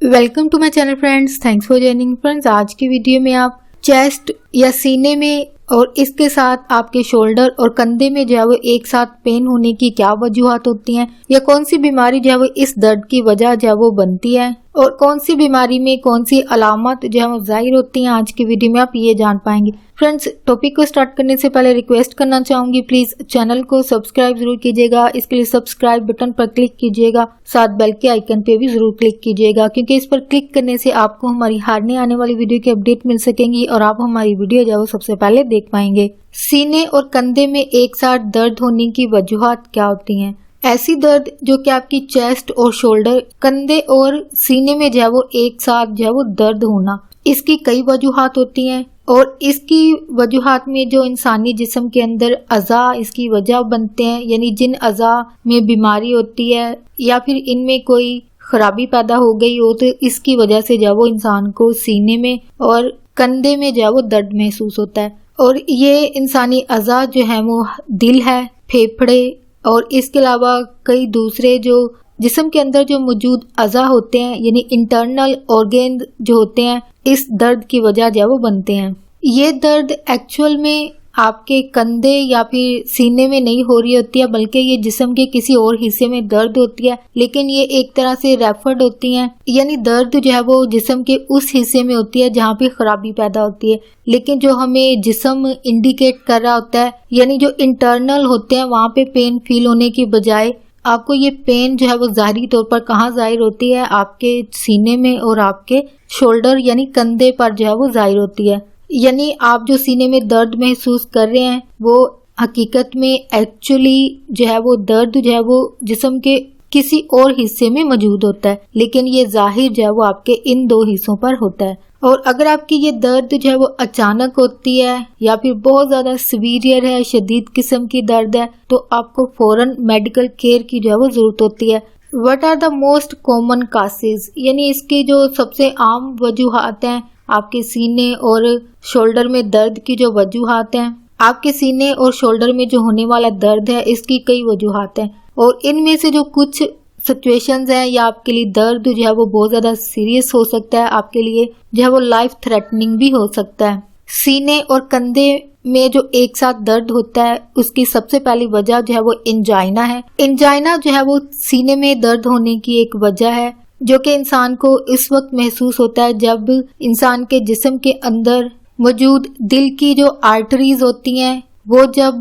Welcome to my channel friends, thanks for joining friends. आज की video में आप चेस्ट या सीने में और इसके साथ आपके शोल्डर और कंधे में जो है वो एक साथ पेन होने की क्या वजूहात होती हैं, या कौन सी बीमारी जो है वो इस दर्द की वजह जो है वो बनती है, और कौन सी बीमारी में कौन सी अलामत जो है वो जाहिर होती हैं, आज की वीडियो में आप ये जान पाएंगे। फ्रेंड्स, टॉपिक को स्टार्ट करने से पहले रिक्वेस्ट करना चाहूंगी, प्लीज चैनल को सब्सक्राइब जरूर कीजिएगा। इसके लिए सब्सक्राइब बटन पर क्लिक कीजिएगा, साथ बेल के आइकन पे भी जरूर क्लिक कीजिएगा, क्योंकि इस पर क्लिक करने से आपको हमारी हारने आने वाली वीडियो की अपडेट मिल सकेंगी और आप हमारी वीडियो जो है वो सबसे पहले देख पाएंगे। सीने और कंधे में एक साथ दर्द होने की वजूहात क्या होती हैं? ऐसी दर्द जो कि आपकी चेस्ट और शोल्डर, कंधे और सीने में जो है वो एक साथ जो है वो दर्द होना, इसकी कई वजूहात होती हैं। और इसकी वजूहात में जो इंसानी जिस्म के अंदर अज़ा इसकी वजह बनते हैं, यानी जिन अज़ा में बीमारी होती है या फिर इनमें कोई खराबी पैदा हो गई हो, तो इसकी वजह से जो है वो इंसान को सीने में और कंधे में जो है वो दर्द महसूस होता है। और ये इंसानी अज़ा जो है वो दिल है, फेफड़े और इसके अलावा कई दूसरे जो जिस्म के अंदर जो मौजूद अज़ा होते हैं, यानी इंटरनल ऑर्गेन जो होते हैं, इस दर्द की वजह जो है वो बनते हैं। ये दर्द एक्चुअल में आपके कंधे या फिर सीने में नहीं हो रही होती है, बल्कि ये जिस्म के किसी और हिस्से में दर्द होती है, लेकिन ये एक तरह से रेफर्ड होती हैं, यानी दर्द जो है वो जिस्म के उस हिस्से में होती है जहाँ पे खराबी पैदा होती है। लेकिन जो हमें जिस्म इंडिकेट कर रहा होता है, यानी जो इंटरनल होते हैं, वहाँ पे पेन फील होने की बजाय आपको ये पेन जो है वो ज़ाहिरी तौर पर कहाँ जाहिर होती है? आपके सीने में और आपके शोल्डर यानी कंधे पर जो है वो जाहिर होती है। यानी आप जो सीने में दर्द महसूस कर रहे हैं वो हकीकत में एक्चुअली जो है वो दर्द जो है वो जिस्म के किसी और हिस्से में मौजूद होता है, लेकिन ये जाहिर जो है वो आपके इन दो हिस्सों पर होता है। और अगर आपकी ये दर्द जो है वो अचानक होती है या फिर बहुत ज्यादा सीवियर है, शदीद किस्म की दर्द है, तो आपको फौरन मेडिकल केयर की जो है वो जरूरत होती है। What are the most common causes, यानी इसकी जो सबसे आम वजूहात हैं आपके सीने और शोल्डर में दर्द की जो वजूहात हैं, आपके सीने और शोल्डर में जो होने वाला दर्द है इसकी कई वजूहात हैं, और इनमें से जो कुछ सिचुएशंस हैं या आपके लिए दर्द जो है वो बहुत ज्यादा सीरियस हो सकता है, आपके लिए जो है वो लाइफ थ्रेटनिंग भी हो सकता है। सीने और कंधे में जो एक साथ दर्द होता है उसकी सबसे पहली वजह जो है वो एंजाइना है। एंजाइना जो है वो सीने में दर्द होने की एक वजह है, जो कि इंसान को इस वक्त महसूस होता है जब इंसान के जिस्म के अंदर मौजूद दिल की जो आर्टरीज होती हैं वो जब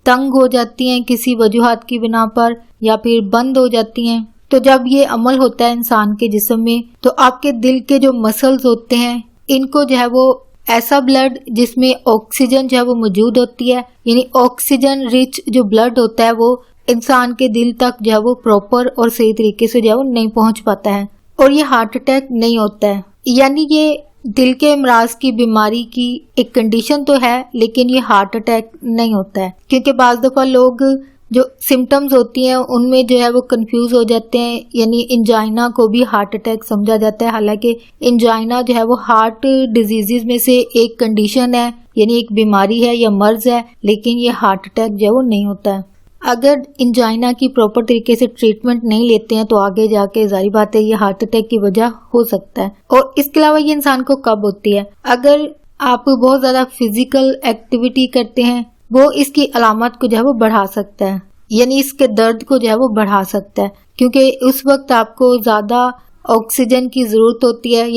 तंग हो जाती हैं किसी वजूहात की बिना पर या फिर बंद हो जाती हैं। तो जब ये अमल होता है इंसान के जिस्म में, तो आपके दिल के जो मसल्स होते हैं इनको जो है वो ऐसा ब्लड जिसमें ऑक्सीजन जो है वो मौजूद होती है, यानी ऑक्सीजन रिच जो ब्लड होता है वो इंसान के दिल तक जो है वो प्रॉपर और सही तरीके से जो है वो नहीं पहुंच पाता है, और ये हार्ट अटैक नहीं होता है। यानी ये दिल के अमराज की बीमारी की एक कंडीशन तो है, लेकिन ये हार्ट अटैक नहीं होता है, क्योंकि बाज दफा लोग जो सिम्टम्स होती हैं उनमें जो है वो कंफ्यूज हो जाते हैं, यानी एंजाइना को भी हार्ट अटैक समझा जाता है, हालांकि एंजाइना जो है वो हार्ट डिजीजेज में से एक कंडीशन है, यानी एक बीमारी है या मर्ज है, लेकिन ये हार्ट अटैक जो है वो नहीं होता है। अगर एंजाइना की प्रॉपर तरीके से ट्रीटमेंट नहीं लेते हैं तो आगे जाके जाहिर बात है ये हार्ट अटैक की वजह हो सकता है। और इसके अलावा ये इंसान को कब होती है? अगर आप बहुत ज्यादा फिजिकल एक्टिविटी करते हैं, वो इसकी अलामत को जो है वो बढ़ा सकता है, यानी इसके दर्द को जो है वो बढ़ा सकता है, क्योंकि उस वक्त आपको ज्यादा ऑक्सीजन की जरूरत होती है।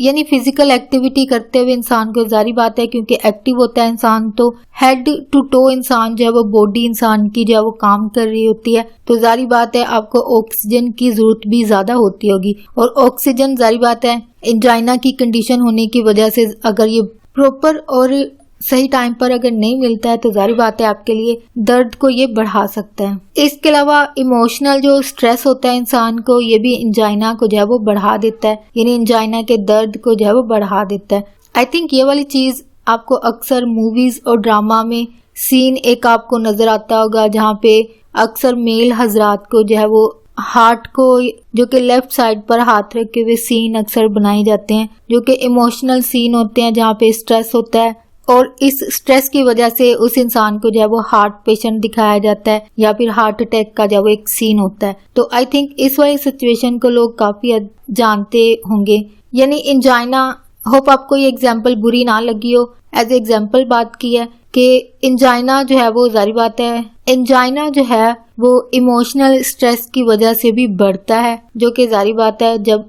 यानी फिजिकल एक्टिविटी करते हुए इंसान को जारी बात है, क्योंकि एक्टिव होता है इंसान, तो हेड टू टो इंसान जो है वो बॉडी इंसान की जो है वो काम कर रही होती है, तो जारी बात है आपको ऑक्सीजन की जरूरत भी ज्यादा होती होगी। और ऑक्सीजन जारी बात है एंजाइना की कंडीशन होने की वजह से अगर ये प्रॉपर और सही टाइम पर अगर नहीं मिलता है तो जारी बात है आपके लिए दर्द को ये बढ़ा सकता है। इसके अलावा इमोशनल जो स्ट्रेस होता है इंसान को, ये भी एंजाइना को जो है वो बढ़ा देता है, यानी एंजाइना के दर्द को जो है वो बढ़ा देता है। आई थिंक ये वाली चीज आपको अक्सर मूवीज और ड्रामा में सीन एक आपको नजर आता होगा, जहाँ पे अक्सर मेल हजरात को जो है वो हार्ट को जो कि लेफ्ट साइड पर हाथ रखे हुए सीन अक्सर बनाए जाते हैं, जो कि इमोशनल सीन होते हैं जहाँ पे स्ट्रेस होता है اور اس سٹریس کی وجہ سے اس انسان کو جو ہے وہ ہارٹ پیشنٹ دکھایا جاتا ہے یا پھر ہارٹ اٹیک کا جو ایک سین ہوتا ہے. تو آئی تھنک اس والی سچویشن کو لوگ کافی جانتے ہوں گے. یعنی انجائنا، ہوپ آپ کو یہ ایگزامپل بری نہ لگی ہو، ایز اے ایگزامپل بات کی ہے کہ انجائنا جو ہے وہ ظاہر بات ہے، انجائنا جو ہے وہ ایموشنل سٹریس کی وجہ سے بھی بڑھتا ہے، جو کہ ظاہر بات ہے جب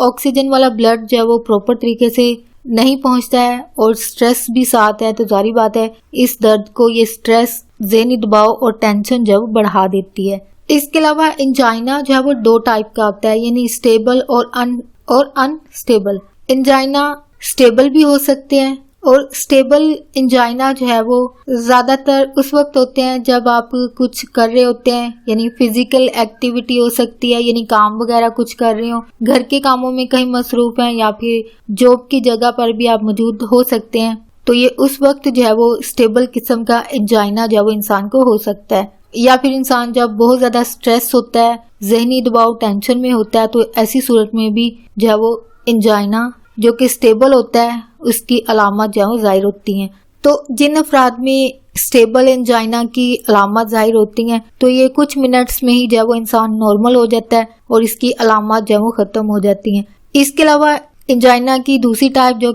آکسیجن والا بلڈ جو ہے وہ پراپر طریقے سے نہیں پہنچتا ہے اور سٹریس بھی ساتھ ہے، تو ظاہر بات ہے اس درد کو یہ سٹریس، ذہنی دباؤ اور ٹینشن جو ہے وہ بڑھا دیتی ہے. اس کے علاوہ انجائنا جو ہے وہ 2 ٹائپ کا ہوتا ہے، یعنی اسٹیبل اور انسٹیبل. انجائنا اسٹیبل بھی ہو سکتے ہیں، اور اسٹیبل انجائنا جو ہے وہ زیادہ تر اس وقت ہوتے ہیں جب آپ کچھ کر رہے ہوتے ہیں، یعنی فزیکل ایکٹیویٹی ہو سکتی ہے، یعنی کام وغیرہ کچھ کر رہے ہوں، گھر کے کاموں میں کہیں مصروف ہیں یا پھر جاب کی جگہ پر بھی آپ موجود ہو سکتے ہیں. تو یہ اس وقت جو ہے وہ اسٹیبل قسم کا انجائنا جو ہے وہ انسان کو ہو سکتا ہے. یا پھر انسان جب بہت زیادہ سٹریس ہوتا ہے، ذہنی دباؤ، ٹینشن میں ہوتا ہے، تو ایسی صورت میں بھی جو ہے وہ انجائنا جو کہ اسٹیبل ہوتا ہے اس کی علامات جو ظاہر ہوتی ہیں. تو جن افراد میں اسٹیبل انجائنا کی علامات ظاہر ہوتی ہیں تو یہ کچھ منٹس میں ہی جو وہ انسان نارمل ہو جاتا ہے اور اس کی علامات جو وہ ختم ہو جاتی ہیں. اس کے علاوہ انجائنا کی دوسری ٹائپ جو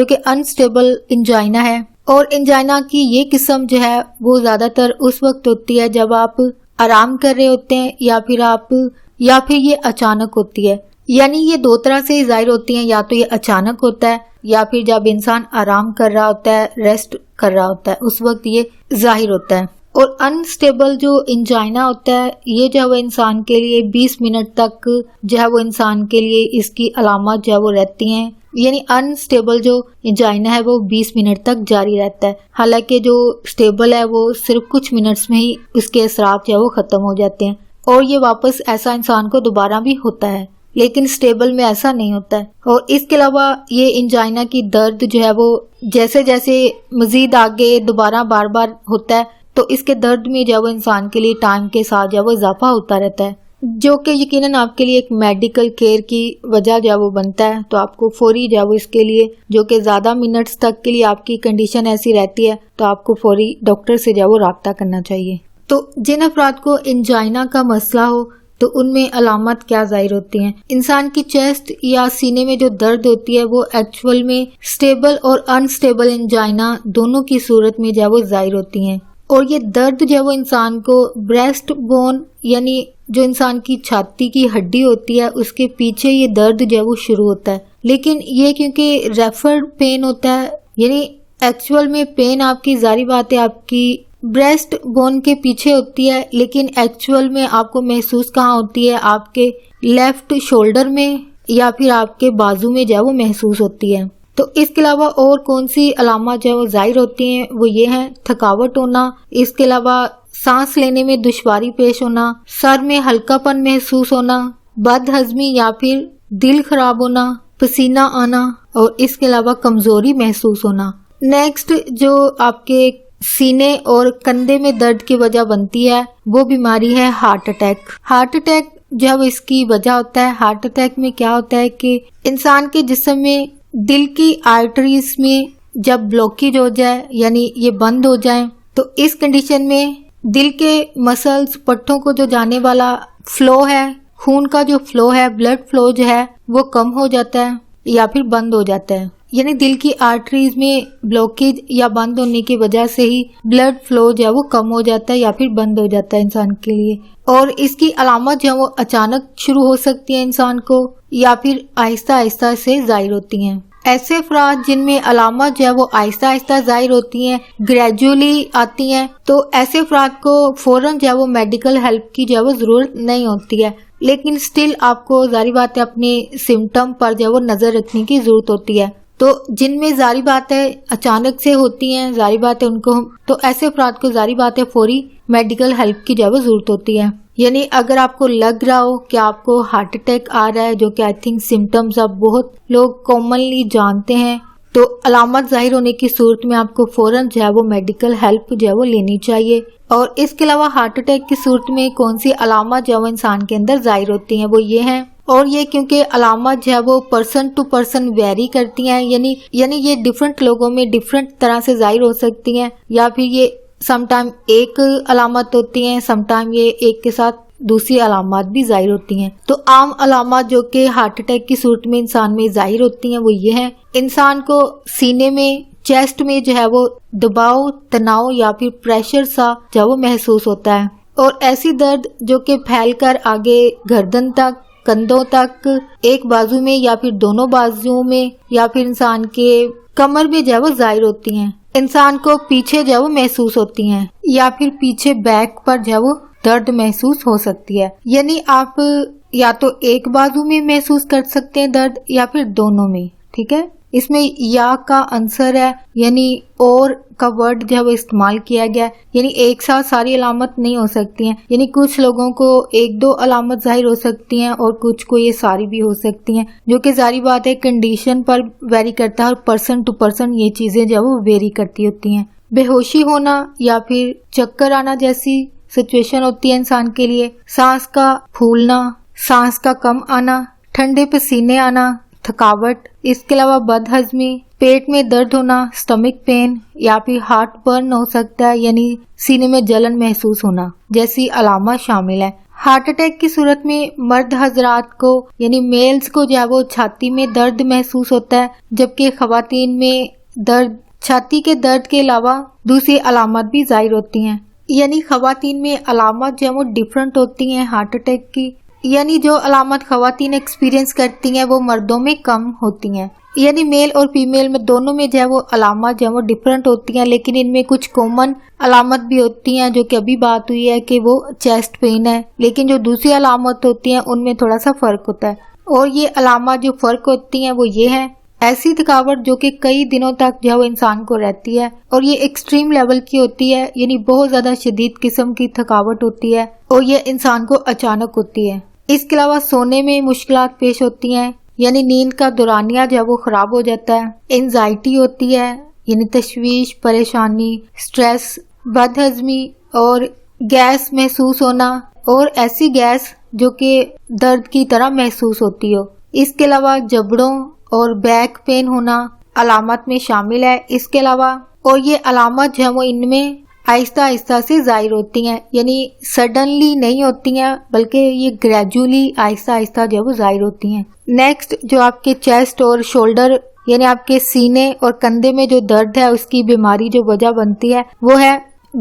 کہ انسٹیبل انجائنا ہے، اور انجائنا کی یہ قسم جو ہے وہ زیادہ تر اس وقت ہوتی ہے جب آپ آرام کر رہے ہوتے ہیں یا پھر یہ اچانک ہوتی ہے. یعنی یہ 2 طرح سے ظاہر ہوتی ہیں، یا تو یہ اچانک ہوتا ہے یا پھر جب انسان آرام کر رہا ہوتا ہے، ریسٹ کر رہا ہوتا ہے، اس وقت یہ ظاہر ہوتا ہے. اور انسٹیبل جو انجائنا ہوتا ہے یہ جو ہے وہ انسان کے لیے 20 منٹ تک جو ہے وہ انسان کے لیے اس کی علامات جو ہے وہ رہتی ہیں. یعنی انسٹیبل جو انجائنا ہے وہ 20 منٹ تک جاری رہتا ہے، حالانکہ جو اسٹیبل ہے وہ صرف کچھ منٹس میں ہی اس کے اثرات جو ہے وہ ختم ہو جاتے ہیں، اور یہ واپس ایسا انسان کو دوبارہ بھی ہوتا ہے. لیکن اسٹیبل میں ایسا نہیں ہوتا ہے. اور اس کے علاوہ یہ انجائنا کی درد جو ہے وہ جیسے جیسے مزید آگے دوبارہ بار بار ہوتا ہے تو اس کے درد میں جو ہے وہ انسان کے لیے ٹائم کے ساتھ جو ہے وہ اضافہ ہوتا رہتا ہے، جو کہ یقیناً آپ کے لیے ایک میڈیکل کیئر کی وجہ جو ہے وہ بنتا ہے. تو آپ کو فوری جو ہے وہ اس کے لیے، جو کہ زیادہ منٹس تک کے لیے آپ کی کنڈیشن ایسی رہتی ہے، تو آپ کو فوری ڈاکٹر سے جو ہے وہ رابطہ کرنا چاہیے. تو جن افراد کو انجائنا کا مسئلہ ہو تو ان میں علامات کیا ظاہر ہوتی ہیں؟ انسان کی چیسٹ یا سینے میں جو درد ہوتی ہے وہ ایکچوئل میں اسٹیبل اور انسٹیبل انجائنا دونوں کی صورت میں جو ہے وہ ظاہر ہوتی ہیں. اور یہ درد جو ہے وہ انسان کو بریسٹ بون، یعنی جو انسان کی چھاتی کی ہڈی ہوتی ہے اس کے پیچھے یہ درد جو ہے وہ شروع ہوتا ہے. لیکن یہ کیونکہ ریفرڈ پین ہوتا ہے، یعنی ایکچوئل میں پین آپ کی ظاہری بات ہے آپ کی بریسٹ بون کے پیچھے ہوتی ہے، لیکن ایکچوئل میں آپ کو محسوس کہاں ہوتی ہے؟ آپ کے لیفٹ شولڈر میں یا پھر آپ کے بازو میں جو ہے وہ محسوس ہوتی ہے. تو اس کے علاوہ اور کون سی علامات جو ہے وہ ظاہر ہوتی ہیں وہ یہ ہیں: تھکاوٹ ہونا، اس کے علاوہ سانس لینے میں دشواری پیش ہونا، سر میں ہلکا پن محسوس ہونا، بد ہضمی یا پھر دل خراب ہونا، پسینہ آنا، اور اس کے علاوہ کمزوری محسوس ہونا. نیکسٹ جو آپ کے سینے اور کندھے میں درد کی وجہ بنتی ہے وہ بیماری ہے ہارٹ اٹیک. ہارٹ اٹیک جب اس کی وجہ ہوتا ہے، ہارٹ اٹیک میں کیا ہوتا ہے کہ انسان کے جسم میں دل کی آرٹریز میں جب بلاکیج ہو جائے، یعنی یہ بند ہو جائیں، تو اس کنڈیشن میں دل کے مسلز، پٹھوں کو جو جانے والا فلو ہے، خون کا جو فلو ہے، بلڈ فلو جو ہے وہ کم ہو جاتا ہے یا پھر بند ہو جاتا ہے. یعنی دل کی آرٹریز میں بلاکیج یا بند ہونے کی وجہ سے ہی بلڈ فلو جو ہے وہ کم ہو جاتا ہے یا پھر بند ہو جاتا ہے انسان کے لیے. اور اس کی علامات جو ہے وہ اچانک شروع ہو سکتی ہیں انسان کو، یا پھر آہستہ آہستہ سے ظاہر ہوتی ہیں. ایسے افراد جن میں علامات جو ہے وہ آہستہ آہستہ ظاہر ہوتی ہیں، گریجولی آتی ہیں، تو ایسے افراد کو فوراً جو ہے وہ میڈیکل ہیلپ کی جو ہے وہ ضرورت نہیں ہوتی ہے. لیکن سٹل آپ کو ظاہری بات ہے اپنے سمٹم پر جو ہے وہ نظر رکھنے کی ضرورت ہوتی ہے. تو جن میں ظاہری بات ہے اچانک سے ہوتی ہیں، ظاہری بات ہے ان کو، تو ایسے افراد کو ظاہری بات ہے فوری میڈیکل ہیلپ کی جو ہے وہ ضرورت ہوتی ہے. یعنی اگر آپ کو لگ رہا ہو کہ آپ کو ہارٹ اٹیک آ رہا ہے، جو کہ آئی تھنک سمٹمز اب بہت لوگ کامنلی جانتے ہیں، تو علامات ظاہر ہونے کی صورت میں آپ کو فوراً جو ہے وہ میڈیکل ہیلپ جو ہے وہ لینی چاہیے. اور اس کے علاوہ ہارٹ اٹیک کی صورت میں کون سی علامات جو ہے انسان کے اندر ظاہر ہوتی ہیں وہ یہ ہیں: اور یہ کیونکہ علامات جو ہے وہ پرسن ٹو پرسن ویری کرتی ہیں، یعنی یہ ڈفرنٹ لوگوں میں ڈفرنٹ طرح سے ظاہر ہو سکتی ہیں، یا پھر یہ سم ٹائم ایک علامت ہوتی ہیں، سم ٹائم یہ ایک کے ساتھ دوسری علامات بھی ظاہر ہوتی ہیں۔ تو عام علامات جو کہ ہارٹ اٹیک کی صورت میں انسان میں ظاہر ہوتی ہیں وہ یہ ہیں: انسان کو سینے میں، چیسٹ میں جو ہے وہ دباؤ، تناؤ یا پھر پریشر سا جو وہ محسوس ہوتا ہے، اور ایسی درد جو کہ پھیل کر آگے گردن تک، کندھوں تک، ایک بازو میں یا پھر دونوں بازوؤں میں یا پھر انسان کے کمر میں جو ہے وہ ظاہر ہوتی ہیں۔ انسان کو پیچھے جو ہے وہ محسوس ہوتی ہیں، یا پھر پیچھے بیک پر جو ہے وہ درد محسوس ہو سکتی ہے، یعنی آپ یا تو ایک بازو میں محسوس کر سکتے ہیں درد یا پھر دونوں میں، ٹھیک ہے۔ اس میں یا کا عنصر ہے، یعنی اور کا ورڈ جو ہے وہ استعمال کیا گیا ہے، یعنی ایک ساتھ ساری علامت نہیں ہو سکتی ہیں، یعنی کچھ لوگوں کو ایک دو علامت ظاہر ہو سکتی ہیں اور کچھ کو یہ ساری بھی ہو سکتی ہیں، جو کہ ظاہری بات ہے کنڈیشن پر ویری کرتا ہے، اور پرسن ٹو پرسن یہ چیزیں جو ہے وہ ویری کرتی ہوتی ہیں۔ بے ہوشی ہونا یا پھر چکر آنا جیسی سچویشن ہوتی ہے انسان کے لیے، سانس کا پھولنا، سانس کا کم آنا، ٹھنڈے پسینے آنا، تھکاوٹ، اس کے علاوہ بد ہضمی، پیٹ میں درد ہونا، سٹمک پین، یا پھر ہارٹ برن ہو سکتا ہے، یعنی سینے میں جلن محسوس ہونا جیسی علامات شامل ہے۔ ہارٹ اٹیک کی صورت میں مرد حضرات کو یعنی میلز کو جو ہے وہ چھاتی میں درد محسوس ہوتا ہے، جبکہ خواتین میں درد، چھاتی کے درد کے علاوہ دوسری علامات بھی ظاہر ہوتی ہیں، یعنی خواتین میں علامات جو ہے وہ ڈفرنٹ ہوتی ہیں ہارٹ اٹیک کی، یعنی جو علامات خواتین ایکسپیرینس کرتی ہیں وہ مردوں میں کم ہوتی ہیں، یعنی میل اور فیمیل میں دونوں میں جو ہے وہ علامات جو ہے وہ ڈفرنٹ ہوتی ہیں، لیکن ان میں کچھ کامن علامات بھی ہوتی ہیں، جو کہ ابھی بات ہوئی ہے کہ وہ چیسٹ پین ہے، لیکن جو دوسری علامات ہوتی ہیں ان میں تھوڑا سا فرق ہوتا ہے، اور یہ علامات جو فرق ہوتی ہیں وہ یہ ہیں: ایسی تھکاوٹ جو کہ کئی دنوں تک جو ہے وہ انسان کو رہتی ہے، اور یہ ایکسٹریم لیول کی ہوتی ہے، یعنی بہت زیادہ شدید قسم کی تھکاوٹ ہوتی ہے، اور یہ انسان کو اچانک ہوتی ہے۔ اس کے علاوہ سونے میں مشکلات پیش ہوتی ہیں، یعنی نیند کا دورانیہ جو ہے وہ خراب ہو جاتا ہے، انزائٹی ہوتی ہے، یعنی تشویش، پریشانی، سٹریس، بد ہضمی اور گیس محسوس ہونا، اور ایسی گیس جو کہ درد کی طرح محسوس ہوتی ہو۔ اس کے علاوہ جبڑوں اور بیک پین ہونا علامات میں شامل ہے۔ اس کے علاوہ اور یہ علامات جو ہے وہ ان میں آہستہ آہستہ سے ظاہر ہوتی ہیں، یعنی سڈنلی نہیں ہوتی ہیں بلکہ یہ گریجولی آہستہ آہستہ جو وہ ظاہر ہوتی ہیں۔ نیکسٹ جو آپ کے چیسٹ اور شولڈر یعنی آپ کے سینے اور کندھے میں جو درد ہے اس کی بیماری جو وجہ بنتی ہے وہ ہے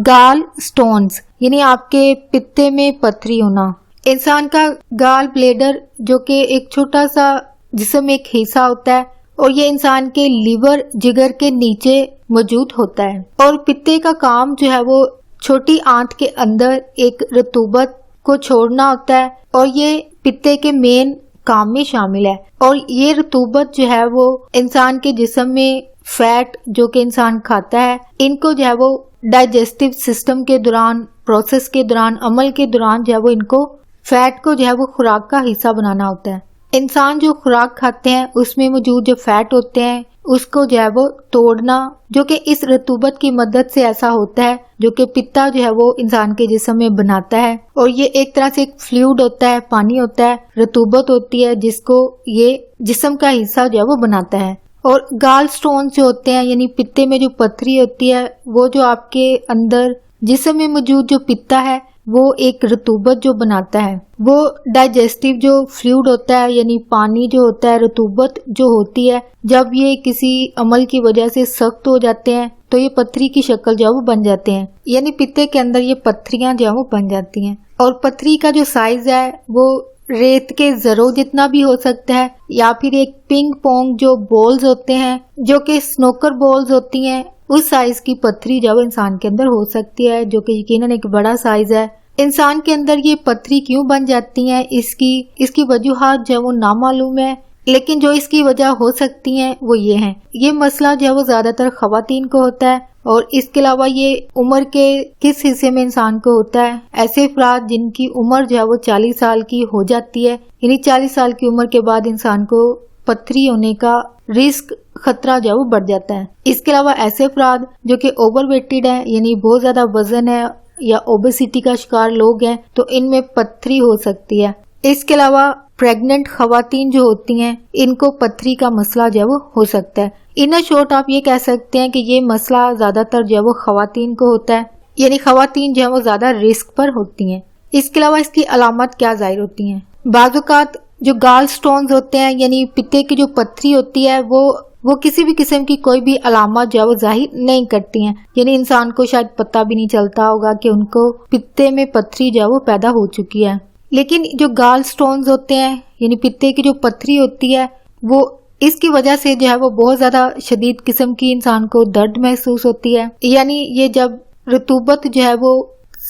گال سٹونز، یعنی آپ کے پتے میں پتھری ہونا۔ انسان کا گال بلیڈر جو کہ ایک چھوٹا سا جسم میں ایک حصہ ہوتا ہے، اور یہ انسان کے لیور، جگر کے نیچے موجود ہوتا ہے، اور پتے کا کام جو ہے وہ چھوٹی آنت کے اندر ایک رطوبت کو چھوڑنا ہوتا ہے، اور یہ پتے کے مین کام میں شامل ہے، اور یہ رطوبت جو ہے وہ انسان کے جسم میں فیٹ جو کہ انسان کھاتا ہے ان کو جو ہے وہ ڈائجسٹو سسٹم کے دوران، پروسیس کے دوران، عمل کے دوران جو ہے وہ ان کو فیٹ کو جو ہے وہ خوراک کا حصہ بنانا ہوتا ہے۔ انسان جو خوراک کھاتے ہیں اس میں موجود جو فیٹ ہوتے ہیں اس کو جو ہے وہ توڑنا، جو کہ اس رطوبت کی مدد سے ایسا ہوتا ہے جو کہ پتا جو ہے وہ انسان کے جسم میں بناتا ہے، اور یہ ایک طرح سے ایک فلوئڈ ہوتا ہے، پانی ہوتا ہے، رطوبت ہوتی ہے جس کو یہ جسم کا حصہ جو ہے وہ بناتا ہے۔ اور گال سٹون جو ہوتے ہیں یعنی پتے میں جو پتھری ہوتی ہے وہ جو آپ کے اندر جسم میں موجود جو پتا ہے وہ ایک رطوبت جو بناتا ہے، وہ ڈائجسٹو جو فلوئڈ ہوتا ہے یعنی پانی جو ہوتا ہے، رطوبت جو ہوتی ہے، جب یہ کسی عمل کی وجہ سے سخت ہو جاتے ہیں تو یہ پتھری کی شکل جو ہے وہ بن جاتے ہیں، یعنی پتے کے اندر یہ پتھریاں جو ہے وہ بن جاتی ہیں۔ اور پتھری کا جو سائز ہے وہ ریت کے ذروں جتنا بھی ہو سکتا ہے، یا پھر ایک پنگ پونگ جو بولز ہوتے ہیں جو کہ سنوکر بولز ہوتی ہیں اس سائز کی پتھری جو انسان کے اندر ہو سکتی ہے، جو کہ یقیناً ایک بڑا سائز ہے۔ انسان کے اندر یہ پتھری کیوں بن جاتی ہیں اس کی وجوہات جو ہے وہ نامعلوم ہے، لیکن جو اس کی وجہ ہو سکتی ہیں وہ یہ ہیں۔ یہ مسئلہ جو ہے وہ زیادہ تر خواتین کو ہوتا ہے، اور اس کے علاوہ یہ عمر کے کس حصے میں انسان کو ہوتا ہے۔ ایسے افراد جن کی عمر جو ہے وہ 40 سال کی ہو جاتی ہے، یعنی 40 سال کی عمر کے بعد انسان کو پتھری ہونے کا رسک، خطرہ جو ہے وہ بڑھ جاتا ہے۔ اس کے علاوہ ایسے افراد جو کہ اوور ویٹڈ ہیں یعنی بہت زیادہ وزن ہے یا اوبیسٹی کا شکار لوگ ہیں تو ان میں پتھری ہو سکتی ہے۔ اس کے علاوہ प्रेग्नेंट खवातीन जो होती हैं इनको पथरी का मसला जो है वो हो सकता है। इन शॉर्ट आप ये कह सकते हैं कि ये मसला ज्यादातर जो है वो खवातीन को होता है, यानी खवातीन जो है वो ज्यादा रिस्क पर होती हैं। इसके अलावा इसकी अलामत क्या जाहिर होती हैं? बाज़-औक़ात जो गाल स्टोन्स होते हैं यानी पित्ते की जो पथरी होती है वो किसी भी किस्म की कोई भी अलामत जो है वो जाहिर नहीं करती हैं, यानी इंसान को शायद पता भी नहीं चलता होगा कि उनको पित्ते में पथरी जो है वो पैदा हो चुकी है। लेकिन जो गाल स्टोन्स होते हैं यानी पित्ते की जो पथरी होती है वो इसकी वजह से जो है वो बहुत ज्यादा शदीद किस्म की इंसान को दर्द महसूस होती है, यानी ये जब रतूबत जो है वो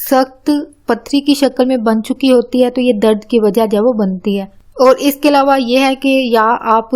सख्त पथरी की शक्ल में बन चुकी होती है तो ये दर्द की वजह जो है वो बनती है। और इसके अलावा ये है कि या आप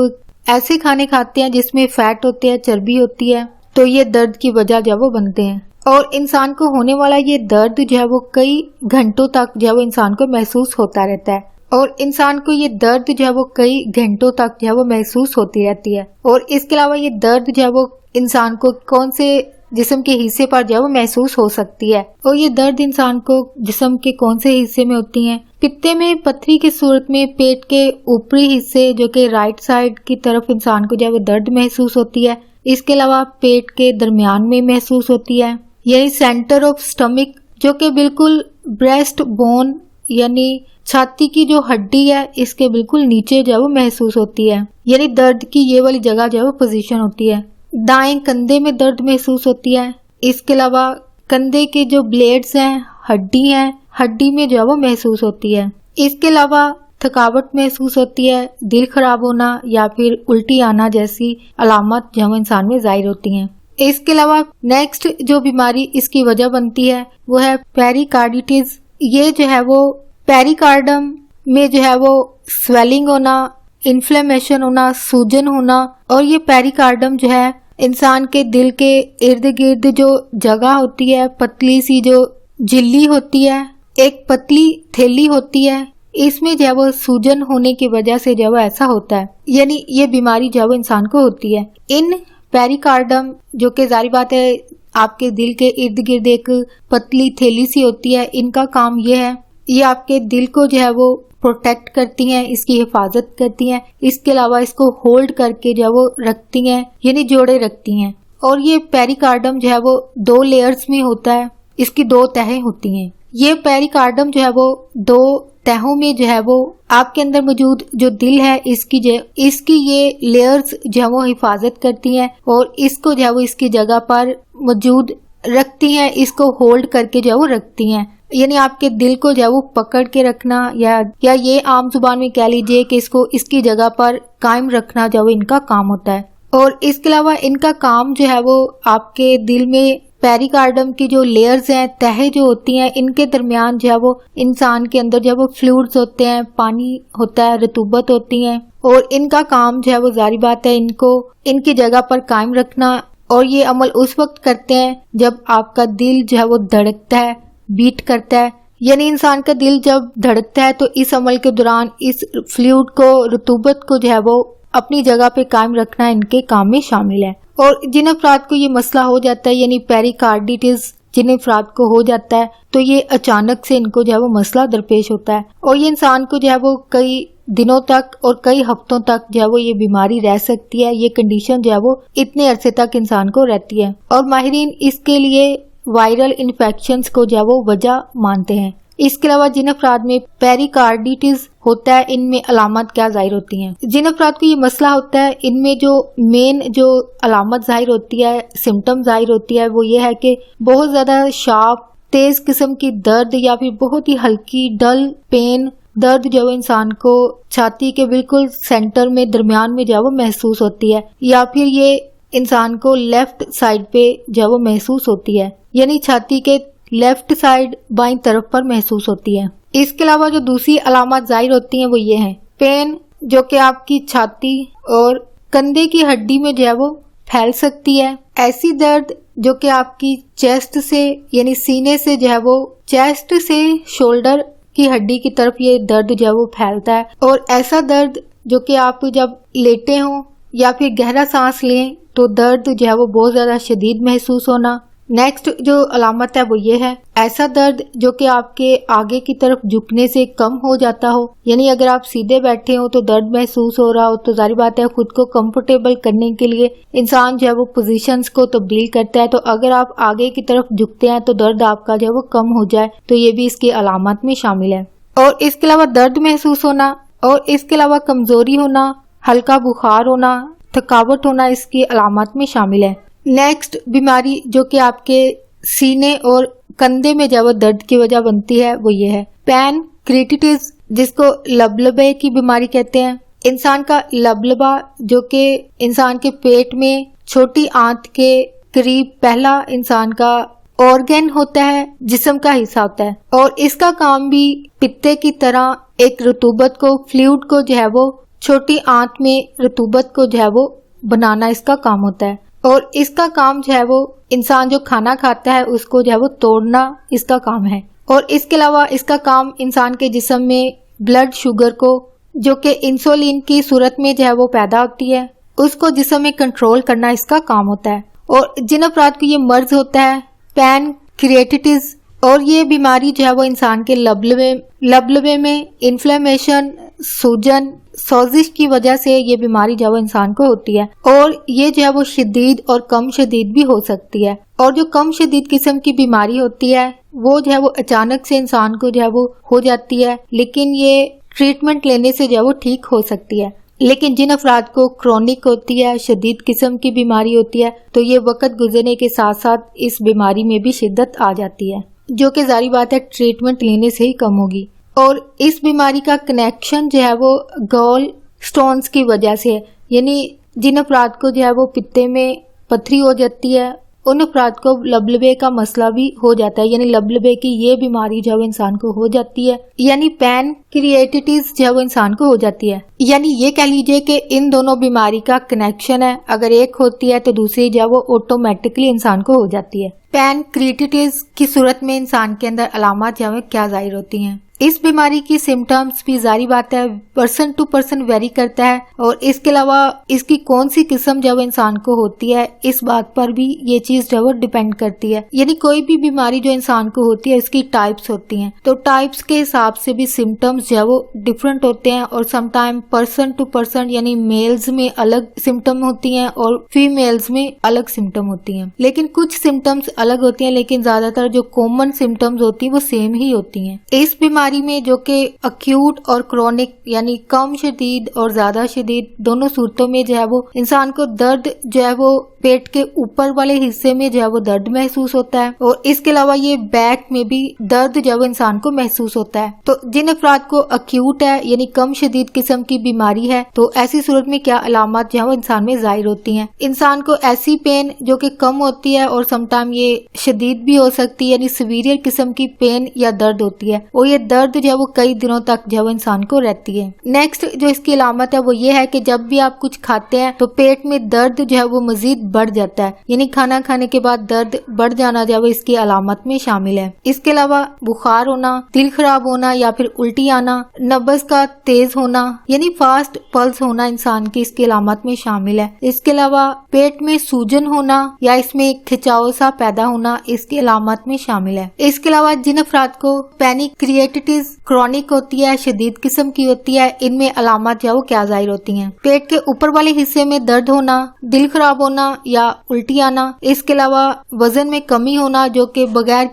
ऐसे खाने खाते हैं जिसमें फैट होते हैं, चर्बी होती है, तो ये दर्द की वजह जो है वो बनते हैं। और इंसान को होने वाला ये दर्द जो है वो कई घंटों तक जो है वो इंसान को महसूस होता रहता है और इंसान को ये दर्द जो है वो कई घंटों तक जो है वो महसूस होती रहती है। और इसके अलावा ये दर्द जो है वो इंसान को कौन से जिस्म के हिस्से पर जो है वो महसूस हो सकती है और ये दर्द इंसान को जिस्म के कौन से हिस्से में होती है? पित्ते में पथरी की सूरत में पेट के ऊपरी हिस्से जो कि राइट साइड की तरफ इंसान को जो है वो दर्द महसूस होती है। इसके अलावा पेट के दरमियान में महसूस होती है, यही सेंटर ऑफ स्टमक जो कि बिल्कुल ब्रेस्ट बोन यानी छाती की जो हड्डी है इसके बिल्कुल नीचे जो है वो महसूस होती है, यानी दर्द की ये वाली जगह जो है वो पोजीशन होती है। दाएं कंधे में दर्द महसूस होती है। इसके अलावा कंधे के जो ब्लेड्स हैं, हड्डी हैं, हड्डी में जो है वो महसूस होती है। इसके अलावा थकावट महसूस होती है, दिल खराब होना या फिर उल्टी आना जैसी अलामत जो है इंसान में जाहिर होती हैं। इसके अलावा नेक्स्ट जो बीमारी इसकी वजह बनती है वो है पेरिकार्डिटिस। ये जो है वो पेरिकार्डम में जो है वो स्वेलिंग होना, इन्फ्लेमेशन होना, सूजन होना और ये पेरिकार्डम जो है इंसान के दिल के इर्द गिर्द जो जगह होती है, पतली सी जो झिल्ली होती है, एक पतली थैली होती है, इसमें जो है वो सूजन होने की वजह से जो है वो ऐसा होता है, यानी ये बीमारी जो है वो इंसान को होती है। इन पेरिकार्डम जो कि जारी बात है आपके दिल के इर्द गिर्द एक पतली थैली सी होती है, इनका काम ये है ये आपके दिल को जो है वो प्रोटेक्ट करती हैं, इसकी हिफाजत करती हैं। इसके अलावा इसको होल्ड करके जो है वो रखती हैं, यानी जोड़े रखती हैं। और ये पेरिकार्डम जो है वो 2 लेयर्स में होता है, इसकी 2 तहें होती हैं। ये पेरिकार्डम जो है वो 2 तहों में जो है वो आपके अंदर मौजूद जो दिल है इसकी ये लेयर्स जो है वो हिफाजत करती हैं और इसको जो है वो इसकी जगह पर मौजूद रखती हैं, इसको होल्ड करके जो है वो रखती हैं, यानी आपके दिल को जो है वो पकड़ के रखना या ये आम जुबान में कह लीजिए कि इसको इसकी जगह पर कायम रखना जो है वो इनका काम होता है। और इसके अलावा इनका काम जो है वो आपके दिल में पेरिकार्डम की जो लेयर्स हैं, तहें जो होती हैं, इनके दरमियान जो है वो इंसान के अंदर जो है वो फ्लूइड्स होते हैं, पानी होता है, रतूबत होती है और इनका काम जो है वो जारी बात है इनको इनकी जगह पर कायम रखना। और ये अमल उस वक्त करते हैं जब आपका दिल जो है वो धड़कता है, बीट करता है, यानी इंसान का दिल जब धड़कता है तो इस अमल के दौरान इस फ्लूइड को, रतूबत को जो है वो अपनी जगह पे कायम रखना इनके काम में शामिल है। और जिन अफराद को ये मसला हो जाता है यानी पेरिकार्डिटिस जिन अफराद को हो जाता है तो ये अचानक से इनको जो है वो मसला दरपेश होता है और ये इंसान को जो है वो कई दिनों तक और कई हफ्तों तक जो है वो ये बीमारी रह सकती है, ये कंडीशन जो है वो इतने अरसे तक इंसान को रहती है। और माहिरीन इसके लिए वायरल इन्फेक्शंस को जो है वो वजह मानते हैं। इसके अलावा जिन अफराद में पेरिकार्डिटिस होता है इनमें अलामत क्या जाहिर होती हैं? जिन अफराद को ये मसला होता है इनमें जो मेन जो अलामत जाहिर होती है, सिम्टम जाहिर होती है वो ये है कि बहुत ज्यादा शार्प तेज किस्म की दर्द या फिर बहुत ही हल्की डल पेन दर्द जो है इंसान को छाती के बिल्कुल सेंटर में दरमियान में जो है वो महसूस होती है या फिर ये इंसान को लेफ्ट साइड पे जो है वो महसूस होती है, यानी छाती के लेफ्ट साइड बाईं तरफ पर महसूस होती है। इसके अलावा जो दूसरी अलामत जाहिर होती हैं वो ये हैं पेन जो कि आपकी छाती और कंधे की हड्डी में जो है वो फैल सकती है, ऐसी दर्द जो कि आपकी चेस्ट से यानी सीने से जो है वो चेस्ट से शोल्डर की हड्डी की तरफ ये दर्द जो है वो फैलता है और ऐसा दर्द जो कि आप जब लेटे हो या फिर गहरा सांस लें तो दर्द जो है वो बहुत ज्यादा शदीद महसूस होना, नेक्स्ट जो अलामत है वो ये है, ऐसा दर्द जो कि आपके आगे की तरफ झुकने से कम हो जाता हो। यानी अगर आप सीधे बैठे हो तो दर्द महसूस हो रहा हो तो जाहिर बात है खुद को कंफर्टेबल करने के लिए इंसान जो है वो पोजीशंस को तब्दील करता है। तो अगर आप आगे की तरफ झुकते हैं तो दर्द आपका जो है वो कम हो जाए, तो ये भी इसकी अलामत में शामिल है। और इसके अलावा दर्द महसूस होना और इसके अलावा कमजोरी होना, हल्का बुखार होना, थकावट होना इसकी अलामत में शामिल है। नेक्स्ट बीमारी जो कि आपके सीने और कंधे में जब दर्द की वजह बनती है वो ये है पैनक्रिएटिटिस, जिसको लबलबे की बीमारी कहते हैं। इंसान का लबलबा जो कि इंसान के पेट में छोटी आंत के करीब पहला इंसान का ऑर्गन होता है, जिस्म का हिस्सा होता है, और इसका काम भी पित्ते की तरह एक रतूबत को, फ्लूइड को जो है वो छोटी आंत में रतूबत को जो है वो बनाना इसका काम होता है। और इसका काम जो है वो इंसान जो खाना खाता है उसको जो है वो तोड़ना इसका काम है। और इसके अलावा इसका काम इंसान के जिस्म में ब्लड शुगर को, जो कि इंसुलिन की सूरत में जो है वो पैदा होती है, उसको जिस्म में कंट्रोल करना इसका काम होता है। और जिन अफराद को ये मर्ज होता है पैनक्रिएटिटिस, और ये बीमारी जो है वो इंसान के लबलबे में इन्फ्लेमेशन, सूजन, सोजिश की वजह से ये बीमारी जो है वो इंसान को होती है। और ये जो है वो शदीद और कम शदीद भी हो सकती है। और जो कम शदीद किस्म की बीमारी होती है वो जो है वो अचानक से इंसान को जो है वो हो जाती है, लेकिन ये ट्रीटमेंट लेने से जो है वो ठीक हो सकती है। लेकिन जिन अफराद को क्रोनिक होती है, शदीद किस्म की बीमारी होती है, तो ये वक्त गुजरने के साथ साथ इस बीमारी में भी शिद्दत आ जाती है, जो कि जारी बात है ट्रीटमेंट लेने से ही कम होगी। और इस बीमारी का कनेक्शन जो है वो गॉल स्टोन्स की वजह से है। यानी जिन अफराद को जो है वो पित्ते में पथरी हो जाती है उन अफराद को लबलबे का मसला भी हो जाता है, यानी लबलबे की ये बीमारी जो है इंसान को हो जाती है, यानी पैनक्रिएटिटिस जो है वो इंसान को हो जाती है। यानी ये कह लीजिए कि इन दोनों बीमारी का कनेक्शन है, अगर एक होती है तो दूसरी जो है वो ऑटोमेटिकली इंसान को हो जाती है। पैनक्रिएटिटिस की सूरत में इंसान के अंदर अलामत जो है क्या जाहिर होती हैं। इस बीमारी की सिम्टम्स भी जारी बात है पर्सन टू पर्सन वेरी करता है, और इसके अलावा इसकी कौन सी किस्म जो है इंसान को होती है इस बात पर भी ये चीज जो है डिपेंड करती है। यानी कोई भी बीमारी जो इंसान को होती है इसकी टाइप्स होती हैं, तो टाइप्स के हिसाब से भी सिम्टम्स जो है वो डिफरेंट होते हैं। और समटाइम पर्सन टू पर्सन, यानी मेल्स में अलग सिम्टम होती हैं और फीमेल्स में अलग सिम्टम होती हैं। लेकिन कुछ सिम्टम्स अलग होती हैं, लेकिन ज्यादातर जो कॉमन सिम्टम्स होती हैं वो सेम ही होती हैं। इस बीमारी में जो कि अक्यूट और क्रोनिक, यानी कम शदीद और ज्यादा शदीद दोनों सूरतों में जो है वो इंसान को दर्द जो है वो पेट के ऊपर वाले हिस्से में जो है वो दर्द महसूस होता है, और इसके अलावा ये बैक में भी दर्द जो है इंसान को महसूस होता है। तो जिन अफराद को अक्यूट है यानी कम शदीद किस्म की बीमारी है, तो ऐसी सूरत में क्या अलामत जो है वो इंसान में जाहिर होती हैं। इंसान को ऐसी पेन जो कि कम होती है और समटाइम ये शदीद भी हो सकती है, यानी सीवियर किस्म की पेन या दर्द होती है, और ये दर्द जो है वो कई दिनों तक जो है इंसान को रहती है। नेक्स्ट जो इसकी अलामत है वो ये है कि जब भी आप कुछ खाते हैं तो पेट में दर्द जो है वो मजीद बढ़ जाता है, यानी खाना खाने के बाद दर्द बढ़ जाना जो है इसकी अलामत में शामिल है। इसके अलावा बुखार होना, दिल खराब होना या फिर उल्टी आना, नब्ज का तेज होना यानी फास्ट पल्स होना इंसान की इसकी अलामत में शामिल है। इसके अलावा पेट में सूजन होना या इसमें खिंचाव सा पैदा होना इसकी अलामत में शामिल है। इसके अलावा जिन अफराद को पैनक्रिएटिटिस क्रॉनिक होती है, शदीद किस्म की होती है, इनमें अलामत जो है वो क्या जाहिर होती हैं। पेट के ऊपर वाले हिस्से में दर्द होना, दिल खराब होना या उल्टी आना। इसके अलावा वजन में कमी होना जो कि बगैर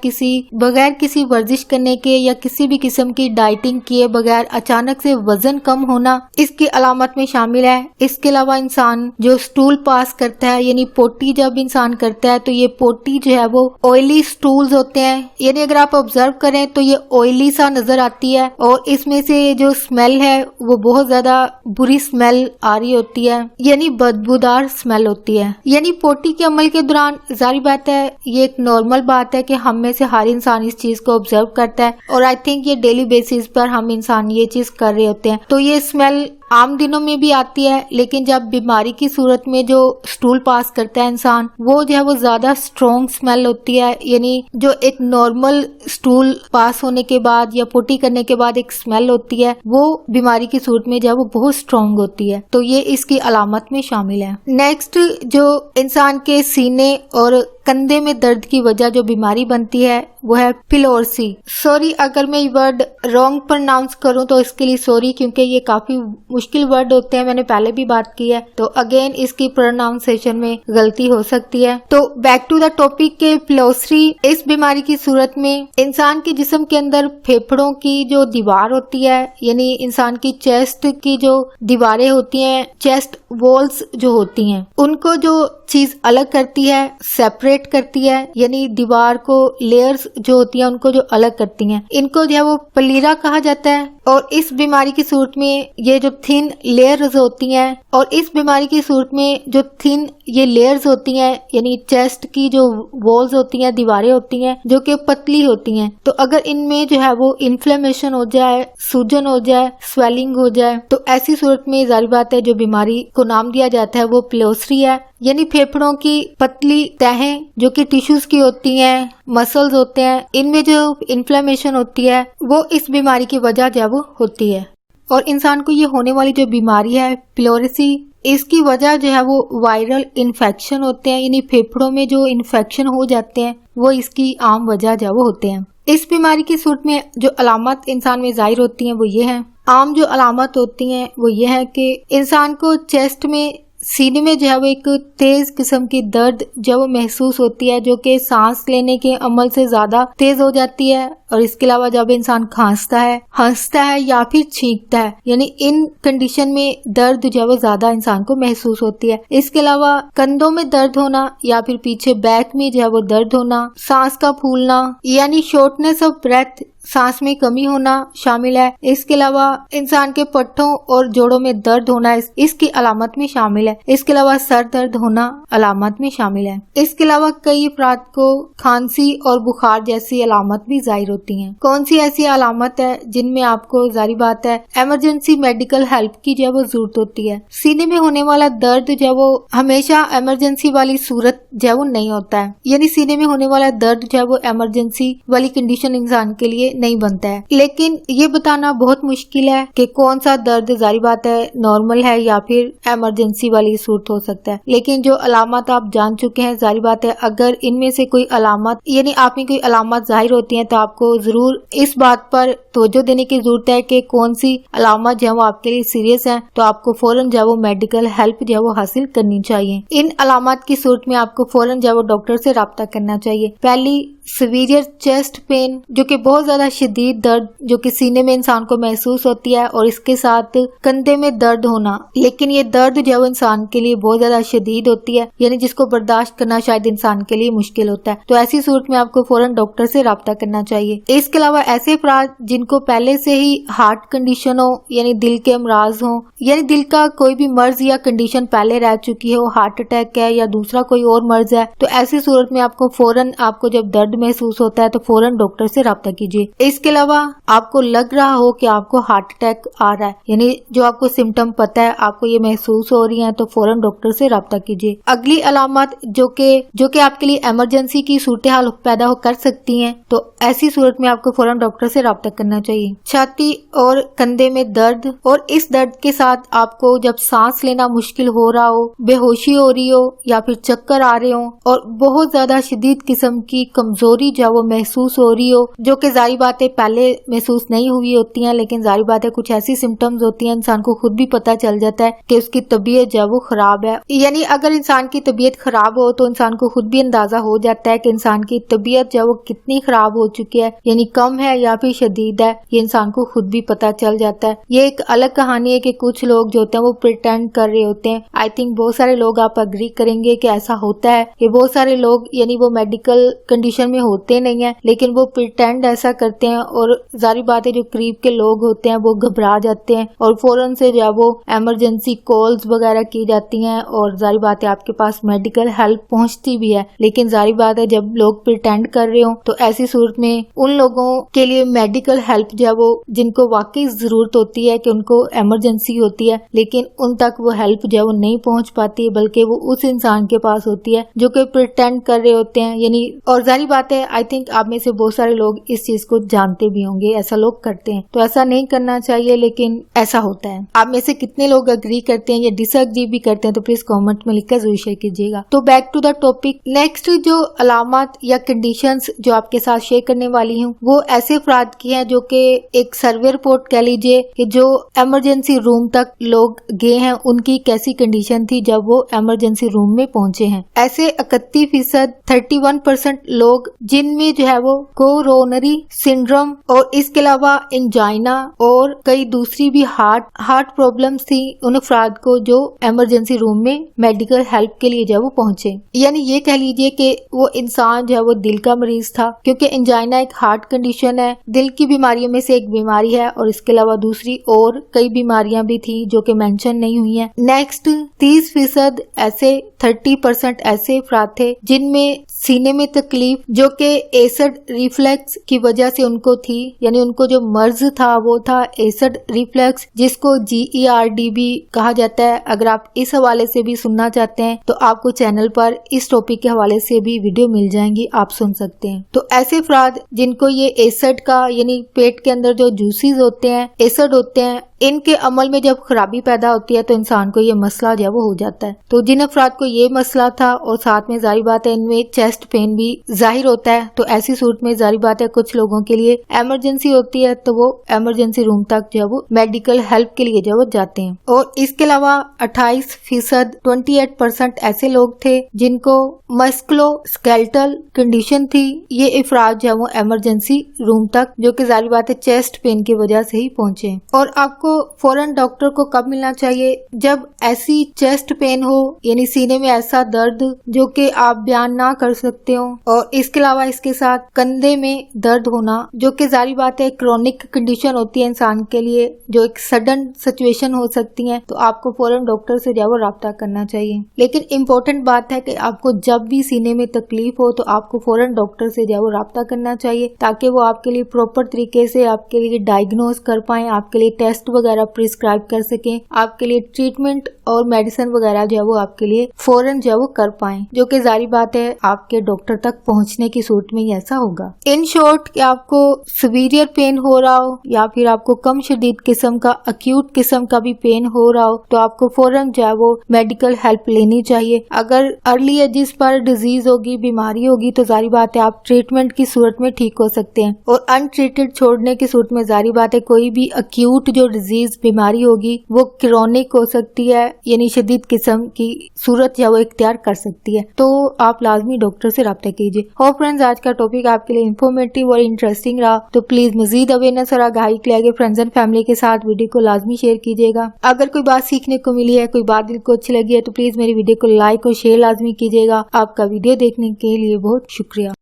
किसी वर्जिश करने के या किसी भी किस्म की डाइटिंग किए बगैर अचानक से वजन कम होना इसकी अलामत में शामिल है। इसके अलावा इंसान जो स्टूल पास करता है यानी पोटी जब इंसान करता है तो ये पोटी जो है वो ऑयली स्टूल्स होते हैं, यानी अगर आप ऑब्जर्व करें तो ये ऑयली सा नजर आती है और इसमें से जो स्मेल है वो बहुत ज्यादा बुरी स्मेल आ रही होती है, यानी बदबूदार स्मेल होती है। यानी पोटी के अमल के दौरान जारी बात है ये एक नॉर्मल बात है कि हम में से हर इंसान इस चीज को ऑब्जर्व करता है और आई थिंक ये डेली बेसिस पर हम इंसान ये चीज कर रहे होते हैं। तो ये स्मेल आम दिनों में भी आती है, लेकिन जब बीमारी की सूरत में जो स्टूल पास करता है इंसान वो जो है वो ज्यादा स्ट्रॉन्ग स्मेल होती है, यानी जो एक नॉर्मल स्टूल पास होने के बाद या पोटी करने के बाद एक स्मेल होती है वो बीमारी की सूरत में जो है वो बहुत स्ट्रॉन्ग होती है। तो ये इसकी अलामत में शामिल है। नेक्स्ट जो इंसान के सीने और کندھے میں درد کی وجہ جو بیماری بنتی ہے وہ ہے پیلورسی. سوری اگر میں یہ ورڈ رانگ پروناؤنس کروں تو اس کے لیے سوری، کیونکہ یہ کافی مشکل ورڈ ہوتے ہیں، میں نے پہلے بھی بات کی ہے، تو اگین اس کی پروناؤنسیشن میں غلطی ہو سکتی ہے. تو بیک ٹو دا ٹاپک کے پیلورسی اس بیماری کی صورت میں انسان کے جسم کے اندر پھیپھڑوں کی جو دیوار ہوتی ہے، یعنی انسان کی چیسٹ کی جو دیواریں ہوتی ہیں، چیسٹ والز جو ہوتی ہیں، ان کو جو چیز الگ کرتی ہے، سیپریٹ کرتی ہے، یعنی دیوار کو لیئرز جو ہوتی ہیں ان کو جو الگ کرتی ہیں، ان کو جو ہے وہ پلیرا کہا جاتا ہے. اور اس بیماری کی صورت میں یہ جو تھن لیئرز ہوتی ہیں، اور اس بیماری کی صورت میں جو تھن یہ لیئرز ہوتی ہیں، یعنی چیسٹ کی جو والز ہوتی ہیں، دیواریں ہوتی ہیں جو کہ پتلی ہوتی ہیں، تو اگر ان میں جو ہے وہ انفلیمیشن ہو جائے، سوجن ہو جائے، سویلنگ ہو جائے، تو ایسی صورت میں ظاہر بات ہے جو بیماری کو نام دیا جاتا ہے وہ پیلورسی ہے. یعنی پھیپھڑوں کی پتلی تہیں جو کہ ٹیشوز کی ہوتی ہیں، مسلز ہوتے ہیں، ان میں جو انفلیمیشن ہوتی ہے وہ اس بیماری کی وجہ جو ہے وہ ہوتی ہے. اور انسان کو یہ ہونے والی جو بیماری ہے پیلورسی، اس کی وجہ جو ہے وہ وائرل انفیکشن ہوتے ہیں، یعنی پھیپھڑوں میں جو انفیکشن ہو جاتے ہیں وہ اس کی عام وجہ جو وہ ہوتے ہیں. اس بیماری کی صورت میں جو علامات انسان میں ظاہر ہوتی ہیں وہ یہ ہیں. عام جو علامات ہوتی ہیں وہ یہ ہے کہ انسان کو چیسٹ میں، سینے میں جو ہے وہ ایک تیز قسم کی درد جو وہ محسوس ہوتی ہے، جو کہ سانس لینے کے عمل سے زیادہ تیز ہو جاتی ہے. اور اس کے علاوہ جب انسان کھانستا ہے، ہنستا ہے یا پھر چھینکتا ہے، یعنی ان کنڈیشن میں درد جو ہے وہ زیادہ انسان کو محسوس ہوتی ہے. اس کے علاوہ کندھوں میں درد ہونا یا پھر پیچھے بیک میں جو ہے وہ درد ہونا، سانس کا پھولنا یعنی شارٹنس آف بریتھ، سانس میں کمی ہونا شامل ہے. اس کے علاوہ انسان کے پٹھوں اور جوڑوں میں درد ہونا اس کی علامت میں شامل ہے. اس کے علاوہ سر درد ہونا علامت میں شامل ہے. اس کے علاوہ کئی افراد کو کھانسی اور بخار جیسی علامت بھی ظاہر ہوتی ہیں. کون سی ایسی علامت ہے جن میں آپ کو ظاہری بات ہے ایمرجنسی میڈیکل ہیلپ کی جو ہے وہ ضرورت ہوتی ہے. سینے میں ہونے والا درد جو ہے وہ ہمیشہ ایمرجنسی والی صورت جو ہے وہ نہیں ہوتا ہے، یعنی سینے میں ہونے والا درد جو ہے وہ ایمرجنسی والی کنڈیشن انسان کے لیے نہیں بنتا ہے. لیکن یہ بتانا بہت مشکل ہے کہ کون سا درد ظاہری بات ہے نارمل ہے یا پھر ایمرجنسی والی صورت ہو سکتا ہے. لیکن جو علامات آپ جان چکے ہیں، ظاہری بات ہے اگر ان میں سے کوئی علامت، یعنی آپ میں کوئی علامات ظاہر ہوتی ہیں، تو آپ کو ضرور اس بات پر توجہ دینے کی ضرورت ہے کہ کون سی علامات جو ہے وہ آپ کے لیے سیریس ہیں، تو آپ کو فوراً جو ہے وہ میڈیکل ہیلپ جو ہے وہ حاصل کرنی چاہیے. ان علامات کی صورت میں آپ کو فوراً جو ہے وہ ڈاکٹر سے رابطہ کرنا چاہیے. پہلی سیویئر چیسٹ پین، جو کہ بہت زیادہ شدید درد جو کہ سینے میں انسان کو محسوس ہوتی ہے، اور اس کے ساتھ کندھے میں درد ہونا، لیکن یہ درد جو ہے وہ انسان کے لیے بہت زیادہ شدید ہوتی ہے، یعنی جس کو برداشت کرنا شاید انسان کے لیے مشکل ہوتا ہے. تو ایسی صورت میں آپ کو فوراً ڈاکٹر سے رابطہ کرنا چاہیے. اس کے علاوہ ایسے افراد جن کو پہلے سے ہی ہارٹ کنڈیشن ہو، یعنی دل کے امراض ہوں، یعنی دل کا کوئی بھی مرض یا کنڈیشن پہلے رہ چکی ہو، ہارٹ اٹیک ہے یا دوسرا کوئی اور مرض ہے، تو ایسی صورت میں آپ کو فوراً، آپ کو جب درد محسوس ہوتا ہے تو فوراً ڈاکٹر سے رابطہ کیجیے. اس کے علاوہ آپ کو لگ رہا ہو کہ آپ کو ہارٹ اٹیک آ رہا ہے، یعنی جو آپ کو سمٹم پتا ہے، آپ کو یہ محسوس ہو رہی ہیں، تو فوراً ڈاکٹر سے رابطہ کیجیے. اگلی علامات جو کہ آپ کے لیے ایمرجنسی کی صورتحال پیدا کر سکتی ہیں، تو ایسی صورت میں آپ کو فوراً ڈاکٹر سے رابطہ کرنا چاہیے. چھاتی اور کندھے میں درد، اور اس درد کے ساتھ آپ کو جب سانس لینا مشکل ہو رہا ہو، بے ہوشی ہو رہی ہو یا پھر چکر آ رہے ہوں، اور بہت زیادہ شدید قسم کی کمزوری جو وہ محسوس ہو رہی ہو، جو کہ ظاہری بات ہے پہلے محسوس نہیں ہوئی ہوتی ہیں، لیکن ظاہری بات ہے کچھ ایسی سمٹمز ہوتی ہیں انسان کو خود بھی پتہ چل جاتا ہے کہ اس کی طبیعت جو وہ خراب ہے. یعنی اگر انسان کی طبیعت خراب ہو تو انسان کو خود بھی اندازہ ہو جاتا ہے کہ انسان کی طبیعت جو وہ کتنی خراب ہو چکی ہے، یعنی کم ہے یا پھر شدید ہے، یہ انسان کو خود بھی پتہ چل جاتا ہے. یہ ایک الگ کہانی ہے کہ کچھ لوگ جو ہوتے ہیں وہ پریٹینڈ کر رہے ہوتے ہیں. آئی تھنک بہت سارے لوگ آپ اگری کریں گے کہ ایسا ہوتا ہے کہ بہت سارے لوگ یعنی وہ میڈیکل کنڈیشن میں ہوتے نہیں ہیں، لیکن وہ پریٹینڈ ایسا کرتے ہیں، اور ظاہری بات ہے جو قریب کے لوگ ہوتے ہیں وہ گھبرا جاتے ہیں اور فوراً سے جو ہے وہ ایمرجنسی کالز وغیرہ کی جاتی ہیں، اور ظاہری بات ہے آپ کے پاس میڈیکل ہیلپ پہنچتی بھی ہے. لیکن ظاہری بات ہے جب لوگ پریٹینڈ کر رہے ہوں تو ایسی صورت میں ان لوگوں کے لیے میڈیکل ہیلپ جو ہے وہ جن کو واقعی ضرورت ہوتی ہے کہ ان کو ایمرجنسی ہوتی ہے، لیکن ان تک وہ ہیلپ جو ہے وہ نہیں پہنچ پاتی، بلکہ وہ اس انسان کے پاس ہوتی ہے جو کہ پریٹینڈ کر رہے ہوتے ہیں. یعنی اور ظاہری بات ہے آئی تھنک آپ میں سے بہت سارے لوگ اس چیز کو खुद जानते भी होंगे, ऐसा लोग करते हैं, तो ऐसा नहीं करना चाहिए, लेकिन ऐसा होता है। आप में से कितने लोग अग्री करते हैं या डिसएग्री भी करते हैं, तो प्लीज कमेंट में लिखकर जरूर शेयर कीजिएगा। तो back to the topic, next जो अलामत या कंडीशंस जो आपके साथ शेयर करने वाली हूँ वो ऐसे अफराद की है जो कि एक सर्वे रिपोर्ट कह लीजिए कि जो इमरजेंसी रूम तक लोग गए हैं उनकी कैसी कंडीशन थी जब वो इमरजेंसी रूम में पहुंचे हैं। ऐसे 31% 31% लोग जिनमें जो है वो कोरोनरी सिंड्रोम और इसके अलावा एंजाइना और कई दूसरी भी हार्ट प्रॉब्लम्स थी, उन अफराद को जो इमरजेंसी रूम में मेडिकल हेल्प के लिए जब वो पहुंचे। यानी ये कह लीजिए कि वो इंसान जो है वो दिल का मरीज था, क्योंकि एंजाइना एक हार्ट कंडीशन है, दिल की बीमारियों में से एक बीमारी है, और इसके अलावा दूसरी और कई बीमारियां भी थी जो कि मेंशन नहीं हुई हैं। नेक्स्ट 30% ऐसे 30% ऐसे अफराद थे जिनमें सीने में तकलीफ जो कि एसिड रिफ्लेक्स की वजह से उनको थी, यानी उनको जो मर्ज था वो था एसिड रिफ्लेक्स, जिसको GERD भी कहा जाता है। अगर आप इस हवाले से भी सुनना चाहते हैं तो आपको चैनल पर इस टॉपिक के हवाले से भी वीडियो मिल जाएंगी, आप सुन सकते हैं। तो ऐसे अफराद जिनको ये एसिड का यानी पेट के अंदर जो जूसेस होते हैं, एसिड होते हैं, इनके अमल में जब खराबी पैदा होती है तो इंसान को ये मसला जो है वो हो जाता है। तो जिन अफराद को ये मसला था और साथ में जाहिर बात है इनमें चेस्ट पेन भी जाहिर होता है, तो ऐसी सूरत में जाहिर बात है कुछ लोगों के लिए इमरजेंसी होती है, तो वो इमरजेंसी रूम तक जो है वो मेडिकल हेल्प के लिए जो वो जाते हैं। और इसके अलावा 28% 28% ऐसे लोग थे जिनको मस्कुलोस्केलेटल कंडीशन थी। ये अफराद जो है वो इमरजेंसी रूम तक, जो कि जाहिर बात है चेस्ट पेन की वजह से ही पहुंचे। और आपको फौरन डॉक्टर को कब मिलना चाहिए? जब ऐसी चेस्ट पेन हो, यानी सीने में ऐसा दर्द जो कि आप बयान ना कर सकते हो, और इसके अलावा इसके साथ कंधे में दर्द होना, जो कि जारी बात है क्रोनिक कंडीशन होती है इंसान के लिए, जो एक सडन सिचुएशन हो सकती है, तो आपको फौरन डॉक्टर से जो है राब्ता करना चाहिए। लेकिन इम्पोर्टेंट बात है कि आपको जब भी सीने में तकलीफ हो तो आपको फौरन डॉक्टर से जो है राब्ता करना चाहिए, ताकि वो आपके लिए प्रॉपर तरीके से आपके लिए डायग्नोज कर पाए, आपके लिए टेस्ट वगैरह प्रिस्क्राइब कर सकें, आपके लिए ट्रीटमेंट और मेडिसिन वगैरह जो है वो आपके लिए फौरन जो है वो कर पाएं, जो कि जारी बात है आपके डॉक्टर तक पहुंचने की सूरत में ही ऐसा होगा। इन शॉर्ट कि आपको सीवियर पेन हो रहा हो या फिर आपको कम शदीद किस्म का अक्यूट किस्म का भी पेन हो रहा हो, तो आपको फौरन जो है वो मेडिकल हेल्प लेनी चाहिए। अगर अर्ली एजिस पर डिजीज होगी, बीमारी होगी, तो जारी बात है आप ट्रीटमेंट की सूरत में ठीक हो सकते हैं, और अनट्रीटेड छोड़ने की सूरत में जारी बात है कोई भी अक्यूट जो डिजीज बीमारी होगी वो क्रोनिक हो सकती है, यानी शदीद किस्म की सूरत जो वो इख्तियार कर सकती है। तो आप लाजमी डॉक्टर से राब्ता कीजिए। होप फ्रेंड्स आज का टॉपिक आपके लिए इन्फॉर्मेटिव और इंटरेस्टिंग रहा, तो प्लीज मजीद अवेयरनेस और आगाही के लिए फ्रेंड्स एंड फैमिली के साथ वीडियो को लाजमी शेयर कीजिएगा। अगर कोई बात सीखने को मिली है, कोई बात दिल को अच्छी लगी है, तो प्लीज मेरी वीडियो को लाइक और शेयर लाजमी कीजिएगा। आपका वीडियो देखने के लिए बहुत शुक्रिया।